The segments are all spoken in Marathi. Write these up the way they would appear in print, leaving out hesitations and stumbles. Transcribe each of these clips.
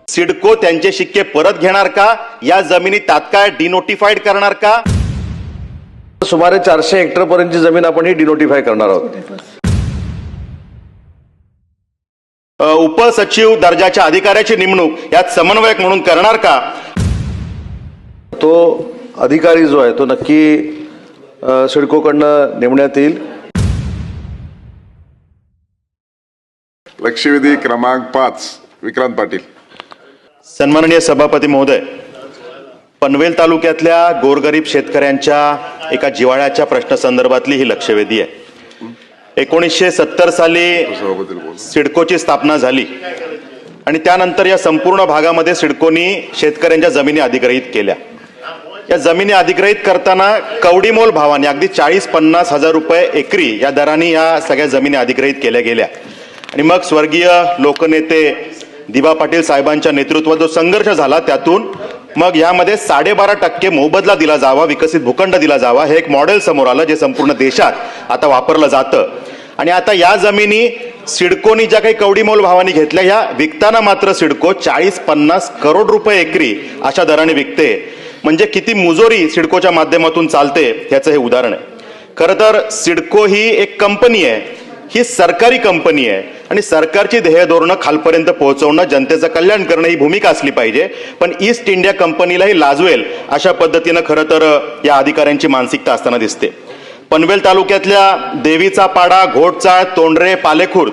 सिडको त्यांचे शिक्के परत घेणार का? या जमिनी तात्काळ डिनोटिफाईड करणार का? सुमारे 400 हेक्टर पर्यंतची जमीन आपण ही डिनोटिफाय करणार आहोत. उपसचिव दर्जाच्या अधिकाऱ्याची नेमणूक यात समन्वयक म्हणून करणार का? तो अधिकारी जो आहे तो नक्की सिडकोकडनं नेमण्यात येईल. लक्षवेधी क्रमांक 5 विक्रांत पाटील. सन्माननीय सभापती महोदय, पनवेल तालुक्यातल्या गोरगरीब शेतकऱ्यांच्या एका जिव्हाळ्याच्या प्रश्नासंदर्भातली ही लक्षवेधी आहे. 1970 साली सिडकोची स्थापना झाली आणि त्यानंतर या संपूर्ण भागामध्ये सिडकोनी शेतकऱ्यांच्या जमिनी अधिग्रहित केल्या. या जमिनी अधिग्रहित करताना कवडीमोल भावाने अगदी 40-50 हजार रुपये एकरी या दराने या सगळ्या जमिनी अधिग्रहित केल्या गेल्या. आणि मग स्वर्गीय लोकनेते दिबा पाटील साहेबांच्या नेतृत्वात जो संघर्ष झाला त्यातून मग यामध्ये 12.5% मोबदला दिला जावा, विकसित भूखंड दिला जावा, हे एक मॉडेल समोर आलं जे संपूर्ण देशात आता वापरलं जातं. आणि आता या जमिनी सिडकोनी ज्या काही कवडीमोल भावाने घेतल्या ह्या विकताना मात्र सिडको 40-50 करोड रुपये एकरी अशा दराने विकते. म्हणजे किती मुजोरी सिडकोच्या माध्यमातून चालते ह्याचं हे उदाहरण आहे. खरं तर सिडको ही एक कंपनी आहे, ही सरकारी कंपनी आहे आणि सरकारची ध्येय धोरणं खालपर्यंत पोहोचवणं, जनतेचं कल्याण करणं ही भूमिका असली पाहिजे. पण ईस्ट इंडिया कंपनीलाही लाजवेल अशा पद्धतीनं खरं तर या अधिकाऱ्यांची मानसिकता असताना दिसते. पनवेल तालुक्यातल्या देवीचा पाडा, घोटचाळ, तोंडरे, पालेखुर्द,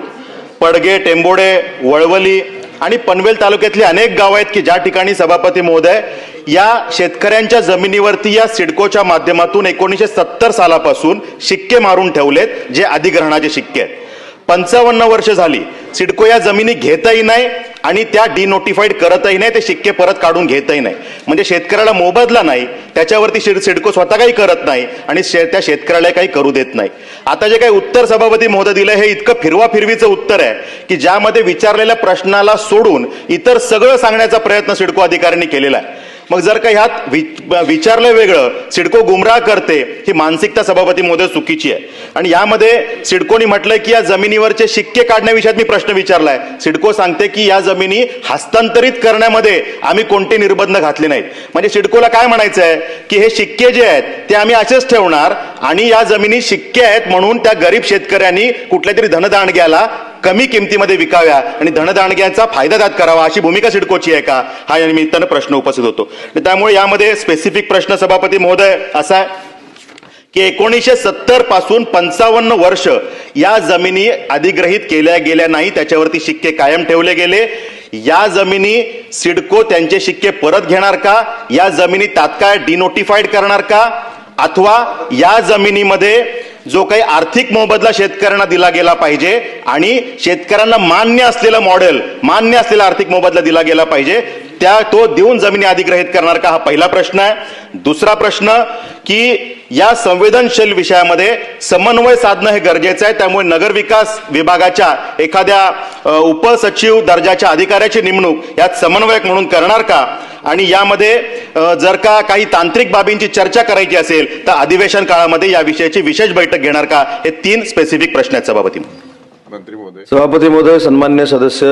पडगे, टेंबोडे, वळवली आणि पनवेल तालुक्यातली अनेक गावं आहेत की ज्या ठिकाणी सभापती महोदय या शेतकऱ्यांच्या जमिनीवरती या सिडकोच्या माध्यमातून 1970 सालापासून शिक्के मारून ठेवलेत, जे अधिग्रहणाचे शिक्के आहेत. 55 वर्ष झाली सिडको या जमिनी घेतही नाही आणि त्या डिनोटिफाईड करतही नाही, ते शिक्के परत काढून घेतही नाही. म्हणजे शेतकऱ्याला मोबदला नाही, त्याच्यावरती सिडको स्वतः काही करत नाही आणि त्या शेतकऱ्याला काही करू देत नाही. आता जे काही उत्तर सभापती महोदय दिलं हे इतकं फिरवाफिरवीचं उत्तर आहे की ज्यामध्ये विचारलेल्या प्रश्नाला सोडून इतर सगळं सांगण्याचा प्रयत्न सिडको अधिकाऱ्यांनी केलेला आहे. मग जर का ह्यात विचारलं वेगळं, सिडको गुमराह करते, ही मानसिकता सभापती महोदय चुकीची आहे. आणि यामध्ये सिडकोनी म्हटलंय की या जमिनीवरचे शिक्के काढण्याविषयात मी प्रश्न विचारलाय. सिडको सांगते की या जमिनी हस्तांतरित करण्यामध्ये आम्ही कोणते निर्बंध घातले नाहीत. म्हणजे सिडकोला काय म्हणायचं आहे की हे शिक्के जे आहेत ते आम्ही असेच ठेवणार आणि या जमिनी शिक्के आहेत म्हणून त्या गरीब शेतकऱ्यांनी कुठल्या तरी धनदांडग्याला कमी किमतीमध्ये विकाव्या आणि धनदांडग्यांचा फायदा त्यात करावा, अशी भूमिका सिडकोची आहे का, हा या निमित्तानं प्रश्न उपस्थित होतो. त्यामुळे यामध्ये स्पेसिफिक प्रश्न सभापती महोदय असा आहे की 1970 पासून 55 वर्ष या जमिनी अधिग्रहित केल्या गेल्या नाही, त्याच्यावरती शिक्के कायम ठेवले गेले. या जमिनी सिडको त्यांचे शिक्के परत घेणार का? या जमिनी तात्काळ डिनोटिफाईड करणार का? अथवा या जमिनीमध्ये जो काही आर्थिक मोबदला शेतकऱ्यांना दिला गेला पाहिजे आणि शेतकऱ्यांना मान्य असलेलं मॉडेल, मान्य असलेला आर्थिक मोबदला दिला गेला पाहिजे, तो देऊन जमिनी अधिग्रहित करणार का? हा पहिला प्रश्न आहे. दुसरा प्रश्न की या संवेदनशील विषयामध्ये समन्वय साधणं हे गरजेचं आहे. त्यामुळे नगरविकास विभागाच्या एखाद्या उपसचिव दर्जाच्या अधिकाऱ्याची नेमणूक यात समन्वयक म्हणून करणार का? आणि यामध्ये जर का काही तांत्रिक बाबींची चर्चा करायची असेल तर अधिवेशन काळामध्ये या विषयाची विशेष बैठक घेणार का? हे 3 स्पेसिफिक प्रश्न आहेत सभापती. सभापती महोदय, सन्मान्य सदस्य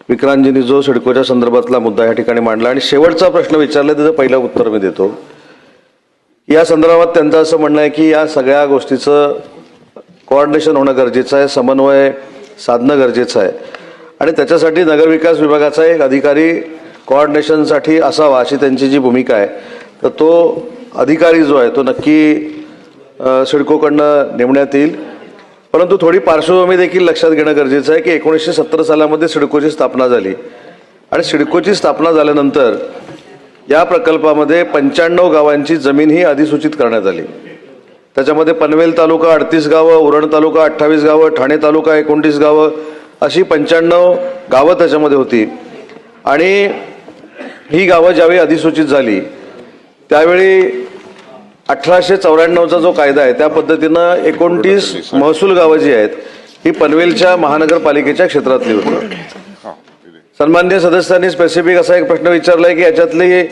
विक्रांतजींनी जो सिडकोच्या संदर्भातला मुद्दा या ठिकाणी मांडला आणि शेवटचा प्रश्न विचारला त्याचं पहिलं उत्तर मी देतो. या संदर्भात त्यांचं असं म्हणणं आहे की या सगळ्या गोष्टीचं कोऑर्डिनेशन होणं गरजेचं आहे, समन्वय साधणं गरजेचं आहे आणि त्याच्यासाठी नगरविकास विभागाचा एक अधिकारी कोऑर्डिनेशनसाठी असावा अशी त्यांची जी भूमिका आहे. तर तो अधिकारी जो आहे तो नक्की सिडकोकडनं नेमण्यात येईल. परंतु थोडी पार्श्वभूमी देखील लक्षात घेणं गरजेचं आहे की 1970 सालामध्ये सिडकोची स्थापना झाली आणि सिडकोची स्थापना झाल्यानंतर या प्रकल्पामध्ये 95 गावांची जमीन ही अधिसूचित करण्यात आली. त्याच्यामध्ये पनवेल तालुका 38 गावं, उरण तालुका 28 गावं, ठाणे तालुका 29 गावं अशी 95 गावं त्याच्यामध्ये होती. आणि ही गावं ज्यावेळी अधिसूचित झाली त्यावेळी 1894चा जो कायदा आहे त्या पद्धतीनं 29 महसूल गावं जी आहेत ही पनवेलच्या महानगरपालिकेच्या क्षेत्रातली होती. सन्माननीय सदस्यांनी स्पेसिफिक असा एक प्रश्न विचारलाय की याच्यातली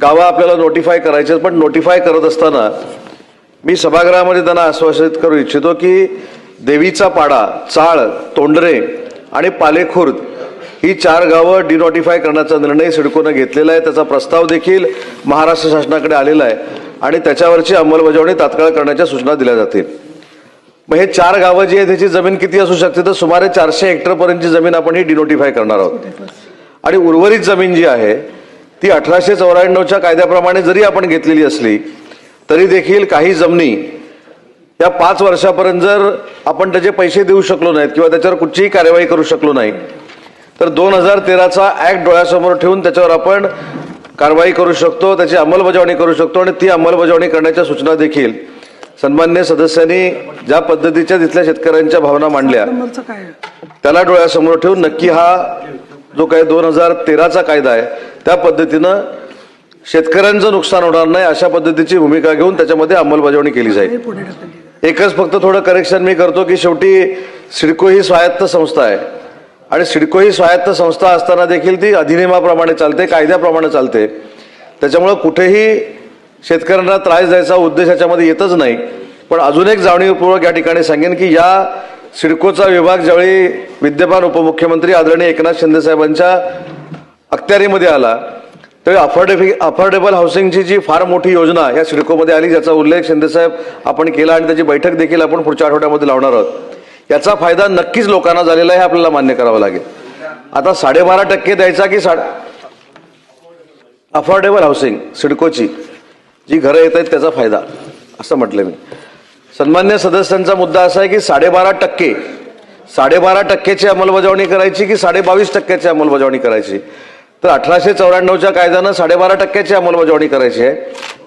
गावं आपल्याला नोटिफाय करायची आहेत, पण नोटिफाय करत असताना मी सभागृहामध्ये त्यांना आश्वासित करू इच्छितो की देवीचा पाडा, चाळ, तोंडरे आणि पालेखुर्द ही 4 गावं डिनोटिफाय करण्याचा निर्णय सिडकोनं घेतलेला आहे. त्याचा प्रस्ताव देखील महाराष्ट्र शासनाकडे आलेला आहे आणि त्याच्यावरची अंमलबजावणी तात्काळ करण्याच्या सूचना दिल्या जातील. मग हे 4 गावं जी आहे त्याची जमीन किती असू शकते, तर सुमारे 400 हेक्टरपर्यंतची जमीन आपण ही डिनोटिफाय करणार आहोत. आणि उर्वरित जमीन जी आहे ती 1894च्या कायद्याप्रमाणे जरी आपण घेतलेली असली तरी देखील काही जमिनी या 5 वर्षापर्यंत जर आपण त्याचे पैसे देऊ शकलो नाहीत किंवा त्याच्यावर कुठचीही कार्यवाही करू शकलो नाही तर 2013चा ऍक्ट डोळ्यासमोर ठेवून त्याच्यावर आपण कारवाई करू शकतो, त्याची अंमलबजावणी करू शकतो आणि ती अंमलबजावणी करण्याच्या सूचना देखील सन्माननीय सदस्यांनी ज्या पद्धतीच्या तिथल्या शेतकऱ्यांच्या भावना मांडल्या त्याला डोळ्यासमोर ठेवून नक्की हा जो काही 2013चा कायदा आहे त्या पद्धतीनं शेतकऱ्यांचं नुकसान होणार नाही अशा पद्धतीची भूमिका घेऊन त्याच्यामध्ये अंमलबजावणी केली जाईल. एकच फक्त थोडं करेक्शन मी करतो की शेवटी सिडको ही स्वायत्त संस्था आहे आणि सिडको ही स्वायत्त संस्था असताना देखील ती अधिनियमाप्रमाणे चालते, कायद्याप्रमाणे चालते. त्याच्यामुळं कुठेही शेतकऱ्यांना त्रास द्यायचा उद्देश याच्यामध्ये येतच नाही. पण अजून एक जाणीवपूर्वक या ठिकाणी सांगेन की या सिडकोचा विभाग ज्यावेळी विद्यमान उपमुख्यमंत्री आदरणीय एकनाथ शिंदे साहेबांच्या अखत्यारीमध्ये आला त्यावेळी अफोर्डेबल हाऊसिंगची जी फार मोठी योजना या सिडकोमध्ये आली ज्याचा उल्लेख शिंदेसाहेब आपण केला आणि त्याची बैठक देखील आपण पुढच्या आठवड्यामध्ये लावणार आहोत. याचा फायदा नक्कीच लोकांना झालेला आहे हे आपल्याला मान्य करावं लागेल. आता 12.5% द्यायचा की अफोर्डेबल हाऊसिंग सिडकोची जी घरं येत आहेत त्याचा फायदा असं म्हटलं मी. सन्मान्य सदस्यांचा मुद्दा असा आहे की 12.5%ची अंमलबजावणी करायची की 22.5%ची अंमलबजावणी करायची. तर 1894च्या कायद्यानं 12.5%ची अंमलबजावणी करायची आहे.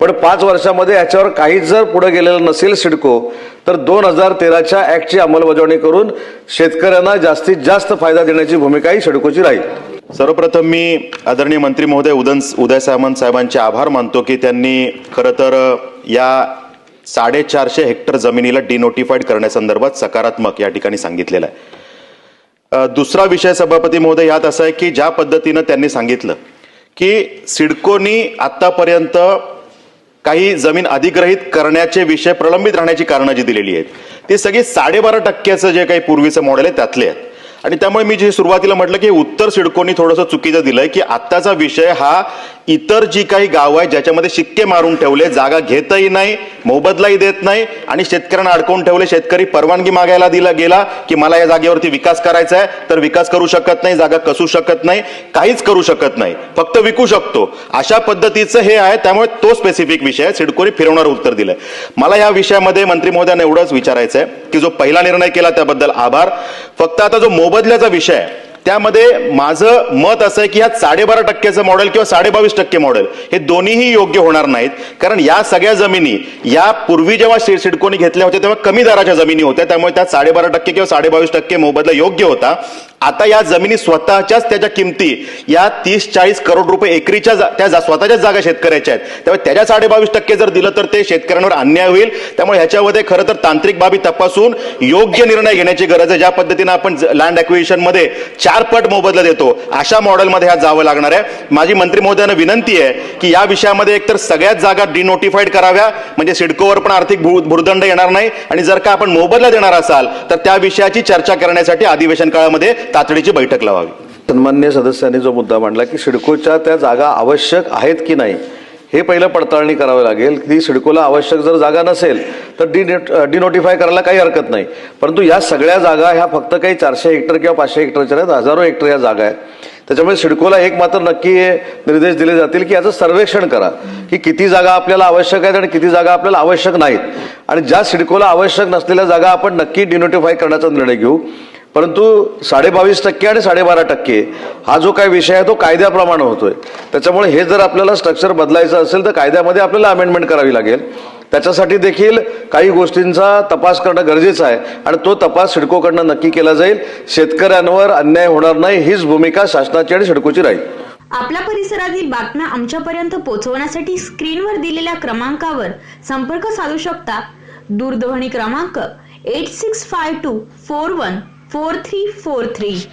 पण 5 वर्षामध्ये याच्यावर काहीच जर पुढे गेलेलं नसेल सिडको तर 2013च्या ऍक्टची अंमलबजावणी करून शेतकऱ्यांना जास्तीत जास्त फायदा देण्याची भूमिका ही सिडकोची राहील. सर्वप्रथम मी आदरणीय मंत्री महोदय उदय सामंत साहेबांचे आभार मानतो की त्यांनी खरं तर या 450 हेक्टर जमिनीला डिनोटिफाईड करण्यासंदर्भात सकारात्मक या ठिकाणी सांगितलेलं आहे. दुसरा विषय सभापती महोदय यात असा आहे की ज्या पद्धतीनं त्यांनी सांगितलं की सिडकोनी आतापर्यंत काही जमीन अधिग्रहित करण्याचे विषय प्रलंबित राहण्याची कारणं जी दिलेली आहेत ती सगळी 12.5%चं जे काही पूर्वीचं मॉडेल आहे त्यातले आहेत. आणि त्यामुळे मी जे सुरुवातीला म्हटलं की उत्तर सिडकोनी थोडंसं चुकीचं दिलंय की आत्ताचा विषय हा इतर जी काही गावं आहेत ज्याच्यामध्ये शिक्के मारून ठेवले, जागा घेतही नाही, मोबदलाही देत नाही आणि शेतकऱ्यांना अडकवून ठेवले. शेतकरी परवानगी मागायला गेला की मला या जागेवरती विकास करायचा आहे तर विकास करू शकत नाही, जागा कसू शकत नाही, काहीच करू शकत नाही, फक्त विकू शकतो. अशा पद्धतीचं हे आहे. त्यामुळे तो स्पेसिफिक विषय आहे, सिडकोनी फिरवणारं उत्तर दिलंय. मला या विषयामध्ये मंत्री महोदयांना एवढंच विचारायचं आहे की जो पहिला निर्णय केला त्याबद्दल आभार. फक्त आता जो मोबदल्याचा विषय आहे त्यामध्ये माझं मत असं आहे की ह्या 12.5%चं मॉडेल किंवा 22% मॉडेल हे दोन्हीही योग्य होणार नाहीत. कारण या सगळ्या जमिनी या पूर्वी जेव्हा सिडकोनी घेतल्या होत्या तेव्हा कमी दराच्या जमिनी होत्या, त्यामुळे त्या 12.5% किंवा 22% मोबदला योग्य होता. आता या जमिनी स्वतःच्याच त्याच्या किमती या 30-40 करोड रुपये एकरीच्या त्या स्वतःच्याच जागा शेतकऱ्याच्या आहेत. त्यामुळे त्याच्या 22% जर दिलं तर ते शेतकऱ्यांवर अन्याय होईल. त्यामुळे ह्याच्यामध्ये खरं तर तांत्रिक बाबी तपासून योग्य निर्णय घेण्याची गरज आहे. ज्या पद्धतीनं आपण लँड ॲक्विजिशन मध्ये 4 पट मोबदला देतो अशा मॉडेलमध्ये ह्यात जावं लागणार आहे. माझी मंत्री महोदयांना विनंती आहे की या विषयामध्ये एकतर सगळ्याच जागा डिनोटिफाईड कराव्या म्हणजे सिडकोवर पण आर्थिक भुर्दंड येणार नाही आणि जर का आपण मोबदला देणार असाल तर त्या विषयाची चर्चा करण्यासाठी अधिवेशन काळामध्ये तातडीची बैठक लावावी. सन्माननीय सदस्यांनी जो मुद्दा मांडला की सिडकोच्या त्या जागा आवश्यक आहेत की नाही हे पहिलं पडताळणी करावी लागेल. की सिडकोला आवश्यक जर जागा नसेल तर डिनोटिफाय करायला काही हरकत नाही. परंतु या सगळ्या जागा ह्या फक्त काही 400 हेक्टर किंवा 500 हेक्टरच्या नाहीत, हजारो हेक्टर या जागा आहेत. त्याच्यामुळे सिडकोला एक मात्र नक्की निर्देश दिले जातील की याचं सर्वेक्षण करा की किती जागा आपल्याला आवश्यक आहेत आणि किती जागा आपल्याला आवश्यक नाहीत. आणि ज्या सिडकोला आवश्यक नसलेल्या जागा आपण नक्की डिनोटिफाय करण्याचा निर्णय घेऊ. परंतु 22.5% आणि 12.5% हा जो काही विषय आहे तो कायद्याप्रमाणे होतोय. त्याच्यामुळे हे जर आपल्याला स्ट्रक्चर बदलायचं असेल तर कायद्यामध्ये आपल्याला अमेंडमेंट करावी लागेल. त्याच्यासाठी देखील काही गोष्टींचा तपास करणं गरजेचं आहे आणि तो तपास सिडकोकडनं नक्की केला जाईल. शेतकऱ्यांवर अन्याय होणार नाही हीच भूमिका शासनाची आणि सिडकोची राहील. आपल्या परिसरातील बातम्या आमच्यापर्यंत पोहोचवण्यासाठी स्क्रीनवर दिलेल्या क्रमांकावर संपर्क साधू शकता. दूरध्वनी क्रमांक 8652414343.